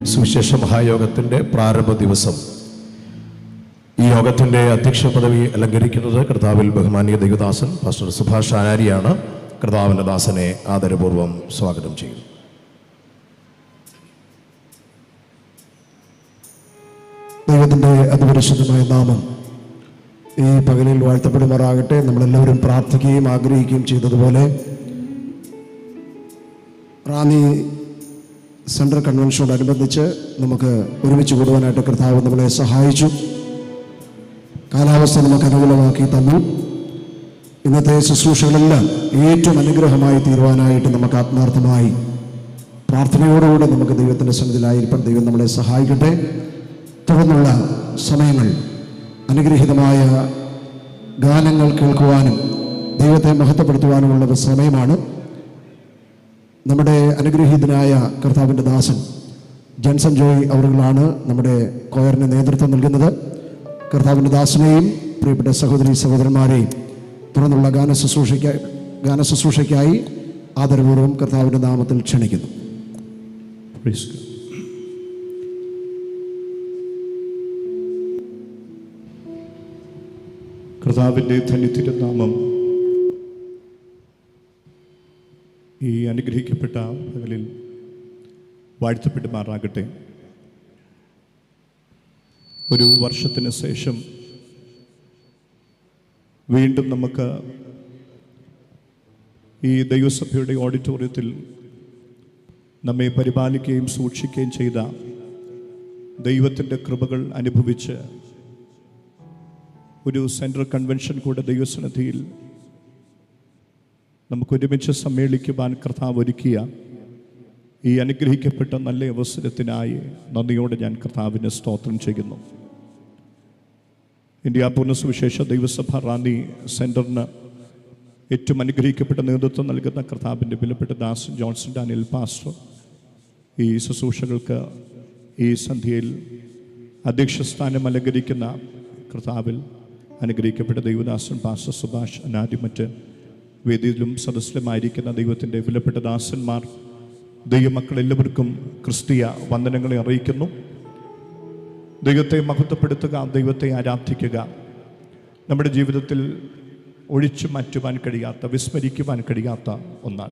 സുവിശേഷ മഹായോഗത്തിൻ്റെ പ്രാരംഭ ദിവസം ഈ യോഗത്തിൻ്റെ അധ്യക്ഷ പദവി അലങ്കരിക്കുന്നത് കർത്താവിൽ ബഹുമാനീയ ദൈവദാസൻ പാസ്റ്റർ സുഭാഷ് ആനാരിയാണ്. കർത്താവിൻ്റെ ദാസനെ ആദരപൂർവ്വം സ്വാഗതം ചെയ്യുന്നു. ദൈവത്തിൻ്റെ അതിപരിശുദ്ധമായ നാമം ഈ പകലിൽ വാഴ്ത്തപ്പെടുമാറാകട്ടെ. നമ്മളെല്ലാവരും പ്രാർത്ഥിക്കുകയും ആഗ്രഹിക്കുകയും ചെയ്തതുപോലെ റാന്നി സെൻട്രൽ കൺവെൻഷനോടനുബന്ധിച്ച് നമുക്ക് ഒരുമിച്ച് കൂടുവാനായിട്ട് കർത്താവ് നമ്മളെ സഹായിച്ചു. കാലാവസ്ഥ നമുക്ക് അനുകൂലമാക്കി തന്നു. ഇന്നത്തെ ശുശ്രൂഷകളെല്ലാം ഏറ്റവും അനുഗ്രഹമായി തീരുവാനായിട്ട് നമുക്ക് ആത്മാർത്ഥമായി പ്രാർത്ഥനയോടുകൂടി നമുക്ക് ദൈവത്തിൻ്റെ സന്നിധിയിലായിരിക്കാൻ ദൈവം നമ്മളെ സഹായിക്കട്ടെ. തുടർന്നുള്ള സമയങ്ങൾ അനുഗ്രഹീതമായ ഗാനങ്ങൾ കേൾക്കുവാനും ദൈവത്തെ മഹത്വപ്പെടുത്തുവാനുമുള്ള സമയമാണ്. നമ്മുടെ അനുഗ്രഹീതനായ കർത്താവിൻ്റെ ദാസൻ ജൻസൺ ജോയ് അവരുകളാണ് നമ്മുടെ കൊയറിന് നേതൃത്വം നൽകുന്നത്. കർത്താവിൻ്റെ ദാസനെയും പ്രിയപ്പെട്ട സഹോദരി സഹോദരന്മാരെയും തുടർന്നുള്ള ഗാനശുശ്രൂഷയ്ക്കായി ആദരപൂർവ്വം കർത്താവിൻ്റെ നാമത്തിൽ ക്ഷണിക്കുന്നു. കർത്താവിൻ്റെ ധന്യത്തിരുനാമം ഈ അനുഗ്രഹിക്കപ്പെട്ട പകലിൽ വാഴ്ത്തപ്പെടുമാറാകട്ടെ. ഒരു വർഷത്തിന് ശേഷം വീണ്ടും നമുക്ക് ഈ ദൈവസഭയുടെ ഓഡിറ്റോറിയത്തിൽ നമ്മെ പരിപാലിക്കുകയും സൂക്ഷിക്കുകയും ചെയ്ത ദൈവത്തിൻ്റെ കൃപകൾ അനുഭവിച്ച് ഒരു സെൻട്രൽ കൺവെൻഷൻ കൂടെ ദൈവസന്നിധിയിൽ നമുക്കൊരുമിച്ച് സമ്മേളിക്കുവാൻ കർത്താവ് ഒരുക്കിയ ഈ അനുഗ്രഹിക്കപ്പെട്ട നല്ല അവസരത്തിനായി നന്ദിയോടെ ഞാൻ കർത്താവിനെ സ്തോത്രം ചെയ്യുന്നു. ഇന്ത്യ പൂർണ്ണ സുവിശേഷ ദൈവസഭ റാന്നി സെൻറ്ററിന് ഏറ്റവും അനുഗ്രഹിക്കപ്പെട്ട നേതൃത്വം നൽകുന്ന കർത്താവിൻ്റെ വിലപ്പെട്ട ദാസൻ ജോൺസൺ ഡാനിയൽ പാസ്റ്റർ ഈ ശുശ്രൂഷകൾക്ക് ഈ സന്ധ്യയിൽ അധ്യക്ഷസ്ഥാനം അലങ്കരിക്കുന്ന കർത്താവിൽ അനുഗ്രഹിക്കപ്പെട്ട ദൈവദാസൻ പാസ്റ്റർ സുഭാഷ് അനാദി മറ്റ് വേദിയിലും സദസ്സിലുമായിരിക്കുന്ന ദൈവത്തിൻ്റെ വിലപ്പെട്ട ദാസന്മാർ, ദൈവമക്കളെല്ലാവർക്കും ക്രിസ്തീയ വന്ദനങ്ങളെ അറിയിക്കുന്നു. ദൈവത്തെ മഹത്വപ്പെടുത്തുക, ദൈവത്തെ ആരാധിക്കുക നമ്മുടെ ജീവിതത്തിൽ ഒഴിച്ചു മാറ്റുവാൻ കഴിയാത്ത, വിസ്മരിക്കുവാൻ കഴിയാത്ത ഒന്നാണ്.